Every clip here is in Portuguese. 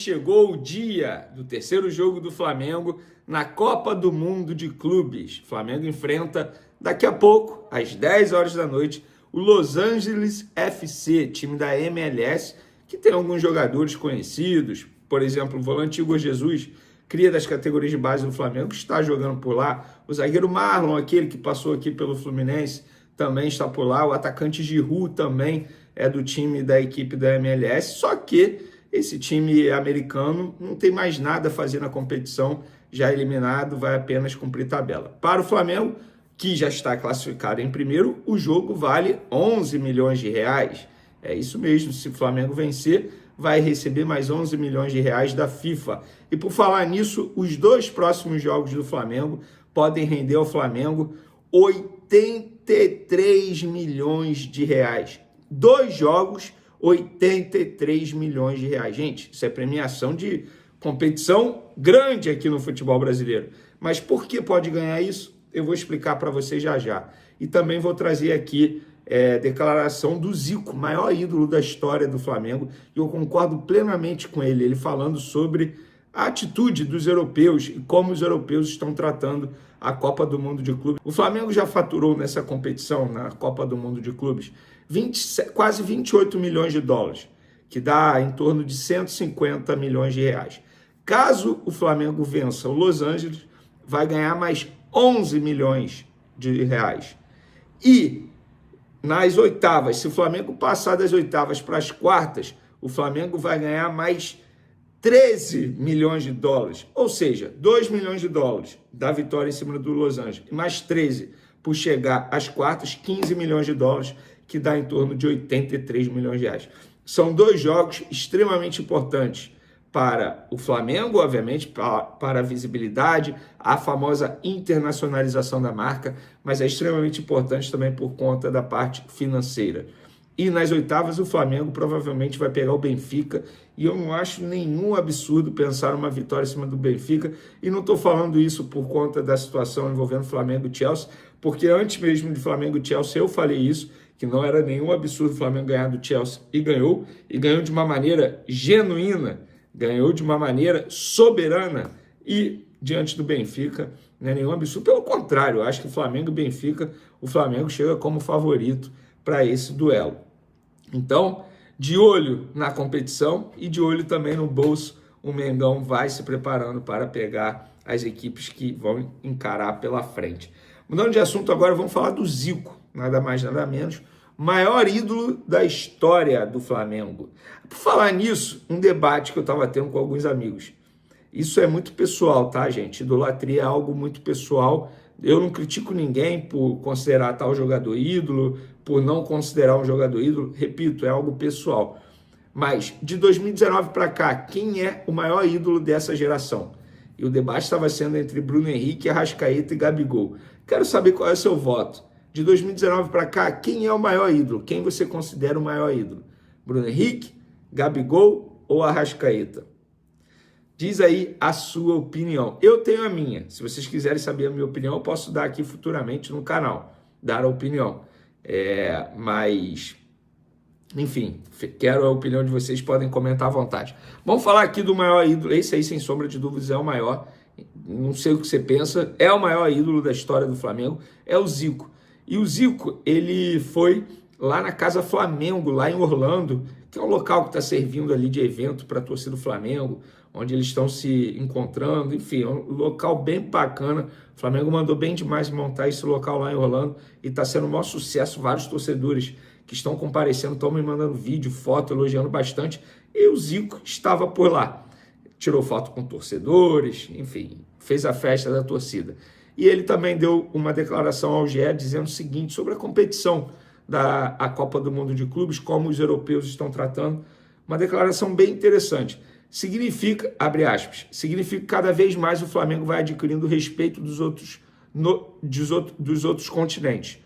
Chegou o dia do terceiro jogo do Flamengo na Copa do Mundo de Clubes. O Flamengo enfrenta daqui a pouco, às 10 horas da noite, o Los Angeles FC, time da MLS, que tem alguns jogadores conhecidos. Por exemplo, o volante Igor Jesus, cria das categorias de base do Flamengo, está jogando por lá. O zagueiro Marlon, aquele que passou aqui pelo Fluminense, também está por lá. O atacante Giroud também é do time da equipe da MLS, só que esse time americano não tem mais nada a fazer na competição, já eliminado, vai apenas cumprir tabela. Para o Flamengo, que já está classificado em primeiro, o jogo vale 11 milhões de reais. É isso mesmo, se o Flamengo vencer, vai receber mais 11 milhões de reais da FIFA. E por falar nisso, os dois próximos jogos do Flamengo podem render ao Flamengo 83 milhões de reais. Dois jogos, 83 milhões de reais. Gente, isso é premiação de competição grande aqui no futebol brasileiro. Mas por que pode ganhar isso? Eu vou explicar para vocês já já. E também vou trazer aqui declaração do Zico, maior ídolo da história do Flamengo, e eu concordo plenamente com ele, ele falando sobre a atitude dos europeus e como os europeus estão tratando a Copa do Mundo de Clubes. O Flamengo já faturou nessa competição, na Copa do Mundo de Clubes, quase 28 milhões de dólares, que dá em torno de 150 milhões de reais. Caso o Flamengo vença o Los Angeles, vai ganhar mais 11 milhões de reais. E nas oitavas, se o Flamengo passar das oitavas para as quartas, o Flamengo vai ganhar mais 13 milhões de dólares, ou seja, 2 milhões de dólares da vitória em cima do Los Angeles, e mais 13 por chegar às quartas, 15 milhões de dólares, que dá em torno de 83 milhões de reais. São dois jogos extremamente importantes para o Flamengo, obviamente, para a visibilidade, a famosa internacionalização da marca, mas é extremamente importante também por conta da parte financeira. E nas oitavas o Flamengo provavelmente vai pegar o Benfica, e eu não acho nenhum absurdo pensar uma vitória em cima do Benfica, e não estou falando isso por conta da situação envolvendo Flamengo e Chelsea, porque antes mesmo de Flamengo e Chelsea eu falei isso, que não era nenhum absurdo o Flamengo ganhar do Chelsea, e ganhou de uma maneira genuína, ganhou de uma maneira soberana, e diante do Benfica não é nenhum absurdo, pelo contrário, eu acho que Flamengo e Benfica, o Flamengo chega como favorito para esse duelo. Então, de olho na competição e de olho também no bolso, o Mengão vai se preparando para pegar as equipes que vão encarar pela frente. Mudando de assunto agora, vamos falar do Zico, nada mais, nada menos, maior ídolo da história do Flamengo. Por falar nisso, um debate que eu estava tendo com alguns amigos. Isso é muito pessoal, tá, gente? Idolatria é algo muito pessoal. Eu não critico ninguém por considerar tal jogador ídolo, por não considerar um jogador ídolo. Repito, é algo pessoal. Mas, de 2019 para cá, quem é o maior ídolo dessa geração? E o debate estava sendo entre Bruno Henrique, Arrascaeta e Gabigol. Quero saber qual é o seu voto. De 2019 para cá, quem é o maior ídolo? Quem você considera o maior ídolo? Bruno Henrique, Gabigol ou Arrascaeta? Diz aí a sua opinião. Eu tenho a minha. Se vocês quiserem saber a minha opinião, eu posso dar aqui futuramente no canal. Dar a opinião. Mas, enfim, quero a opinião de vocês, podem comentar à vontade. Vamos falar aqui do maior ídolo. Esse aí, sem sombra de dúvidas, é o maior. Não sei o que você pensa. É o maior ídolo da história do Flamengo. É o Zico. E o Zico, ele foi lá na Casa Flamengo, lá em Orlando, que é um local que está servindo ali de evento para a torcida do Flamengo, onde eles estão se encontrando, enfim, é um local bem bacana. O Flamengo mandou bem demais montar esse local lá em Orlando e está sendo um maior sucesso. Vários torcedores que estão comparecendo, estão me mandando vídeo, foto, elogiando bastante. E o Zico estava por lá. Tirou foto com torcedores, enfim, fez a festa da torcida. E ele também deu uma declaração ao GE dizendo o seguinte sobre a competição da Copa do Mundo de Clubes, como os europeus estão tratando. Uma declaração bem interessante. Significa, abre aspas, significa que cada vez mais o Flamengo vai adquirindo o respeito dos outros continentes.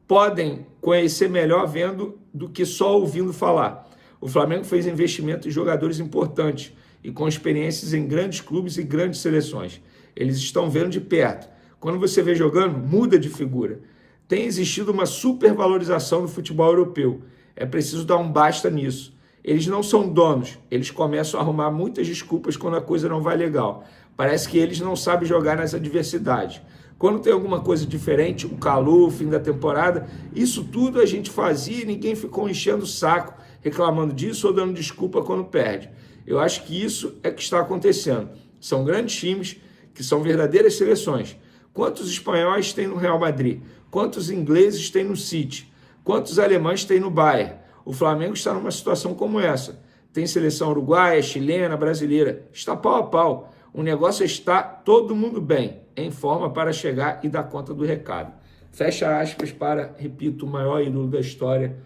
Podem conhecer melhor vendo do que só ouvindo falar. O Flamengo fez investimento em jogadores importantes e com experiências em grandes clubes e grandes seleções. Eles estão vendo de perto. Quando você vê jogando, muda de figura. Tem existido uma supervalorização do futebol europeu. É preciso dar um basta nisso. Eles não são donos, eles começam a arrumar muitas desculpas quando a coisa não vai legal. Parece que eles não sabem jogar nas adversidades. Quando tem alguma coisa diferente, o calor, o fim da temporada, isso tudo a gente fazia e ninguém ficou enchendo o saco, reclamando disso ou dando desculpa quando perde. Eu acho que isso é que está acontecendo. São grandes times que são verdadeiras seleções. Quantos espanhóis tem no Real Madrid? Quantos ingleses tem no City? Quantos alemães tem no Bayern? O Flamengo está numa situação como essa. Tem seleção uruguaia, chilena, brasileira. Está pau a pau. O negócio está todo mundo bem, em forma para chegar e dar conta do recado. Fecha aspas para, repito, o maior ídolo da história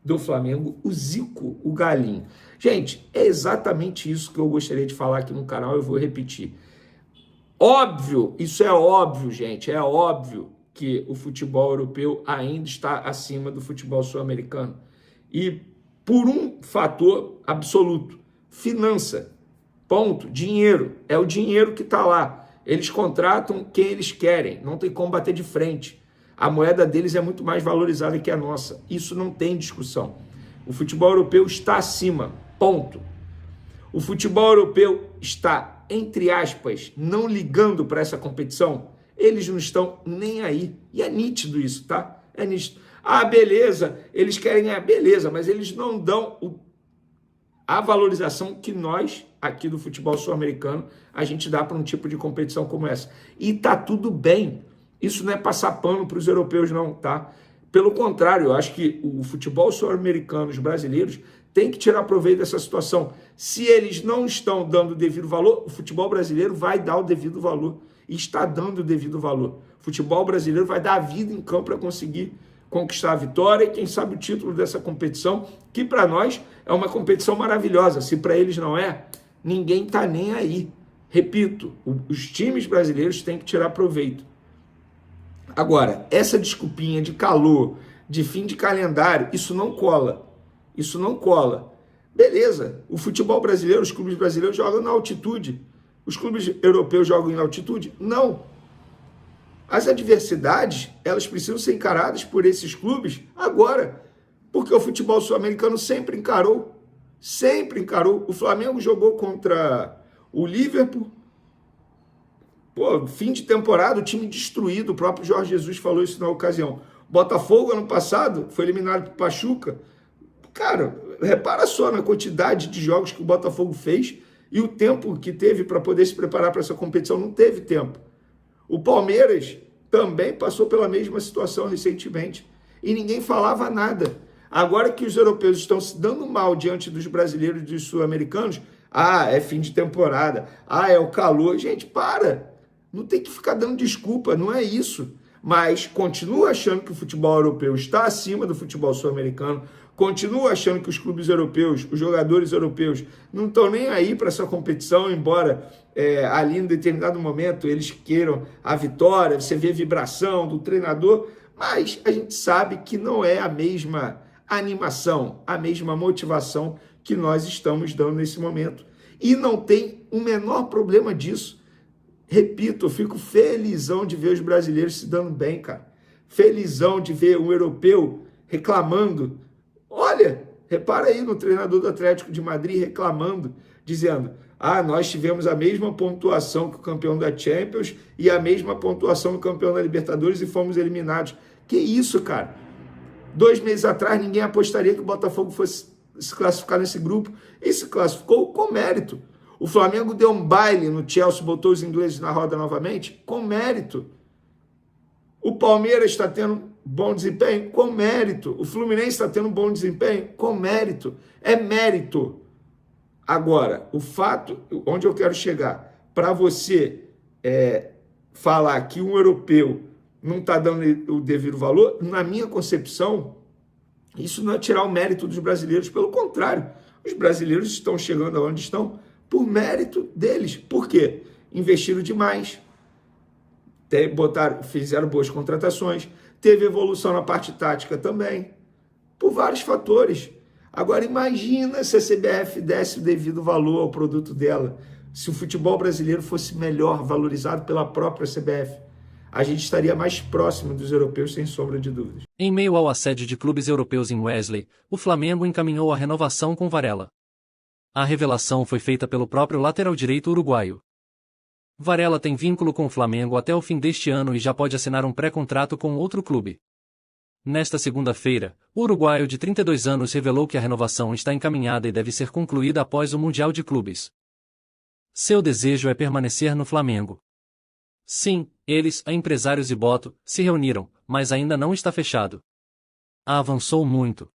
do Flamengo, o Zico, o Galinho. Gente, é exatamente isso que eu gostaria de falar aqui no canal, eu vou repetir. Óbvio, isso é óbvio, gente, é óbvio que o futebol europeu ainda está acima do futebol sul-americano. E por um fator absoluto, finança, ponto, dinheiro, é o dinheiro que está lá. Eles contratam quem eles querem, não tem como bater de frente. A moeda deles é muito mais valorizada que a nossa, isso não tem discussão. O futebol europeu está acima, ponto. O futebol europeu está, entre aspas, não ligando para essa competição. Eles não estão nem aí. E é nítido isso, tá? É nítido. Ah, beleza, eles querem ganhar, beleza, mas eles não dão a valorização que nós, aqui do futebol sul-americano, a gente dá para um tipo de competição como essa. E tá tudo bem. Isso não é passar pano para os europeus, não, tá? Pelo contrário, eu acho que o futebol sul-americano, os brasileiros, tem que tirar proveito dessa situação. Se eles não estão dando o devido valor, o futebol brasileiro vai dar o devido valor. E está dando o devido valor. O futebol brasileiro vai dar a vida em campo para conseguir conquistar a vitória e, quem sabe, o título dessa competição, que para nós é uma competição maravilhosa. Se para eles não é, ninguém está nem aí. Repito, os times brasileiros têm que tirar proveito. Agora, essa desculpinha de calor, de fim de calendário, isso não cola. Isso não cola. Beleza, o futebol brasileiro, os clubes brasileiros jogam na altitude. Os clubes europeus jogam em altitude? Não. As adversidades, elas precisam ser encaradas por esses clubes agora. Porque o futebol sul-americano sempre encarou. Sempre encarou. O Flamengo jogou contra o Liverpool. Pô, fim de temporada, o time destruído. O próprio Jorge Jesus falou isso na ocasião. Botafogo, ano passado, foi eliminado por Pachuca. Cara, repara só na quantidade de jogos que o Botafogo fez e o tempo que teve para poder se preparar para essa competição. Não teve tempo. O Palmeiras também passou pela mesma situação recentemente e ninguém falava nada. Agora que os europeus estão se dando mal diante dos brasileiros e dos sul-americanos, é fim de temporada, é o calor. Gente, para! Não tem que ficar dando desculpa, não é isso. Mas continua achando que o futebol europeu está acima do futebol sul-americano, continua achando que os clubes europeus, os jogadores europeus, não estão nem aí para essa competição, embora ali em determinado momento eles queiram a vitória, você vê a vibração do treinador, mas a gente sabe que não é a mesma animação, a mesma motivação que nós estamos dando nesse momento. E não tem o menor problema disso. Repito, eu fico felizão de ver os brasileiros se dando bem, cara. Felizão de ver um europeu reclamando. Olha, repara aí no treinador do Atlético de Madrid reclamando, dizendo: nós tivemos a mesma pontuação que o campeão da Champions e a mesma pontuação do campeão da Libertadores e fomos eliminados. Que isso, cara? 2 meses atrás ninguém apostaria que o Botafogo fosse se classificar nesse grupo e se classificou com mérito. O Flamengo deu um baile no Chelsea, botou os ingleses na roda novamente, com mérito. O Palmeiras está tendo bom desempenho, com mérito. O Fluminense está tendo bom desempenho, com mérito. É mérito. Agora, o fato, onde eu quero chegar, para você falar que um europeu não está dando o devido valor, na minha concepção, isso não é tirar o mérito dos brasileiros, pelo contrário, os brasileiros estão chegando aonde estão por mérito deles. Por quê? Investiram demais, fizeram boas contratações, teve evolução na parte tática também, por vários fatores. Agora imagina se a CBF desse o devido valor ao produto dela, se o futebol brasileiro fosse melhor valorizado pela própria CBF. a gente estaria mais próximo dos europeus, sem sombra de dúvidas. Em meio ao assédio de clubes europeus em Wesley, o Flamengo encaminhou a renovação com Varela. A revelação foi feita pelo próprio lateral direito uruguaio. Varela tem vínculo com o Flamengo até o fim deste ano e já pode assinar um pré-contrato com outro clube. Nesta segunda-feira, o uruguaio de 32 anos revelou que a renovação está encaminhada e deve ser concluída após o Mundial de Clubes. Seu desejo é permanecer no Flamengo. Sim, eles, a empresários e Boto, se reuniram, mas ainda não está fechado. Avançou muito.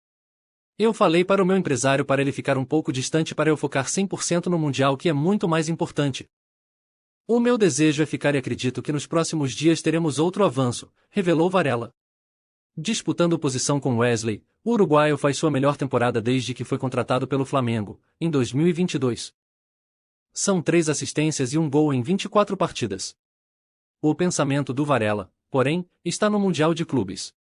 Eu falei para o meu empresário para ele ficar um pouco distante para eu focar 100% no Mundial, que é muito mais importante. O meu desejo é ficar e acredito que nos próximos dias teremos outro avanço, revelou Varela. Disputando posição com Wesley, o uruguaio faz sua melhor temporada desde que foi contratado pelo Flamengo, em 2022. São 3 assistências e um gol em 24 partidas. O pensamento do Varela, porém, está no Mundial de Clubes.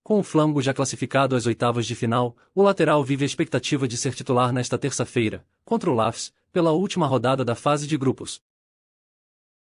Com o Flamengo já classificado às oitavas de final, o lateral vive a expectativa de ser titular nesta terça-feira, contra o LAFS, pela última rodada da fase de grupos.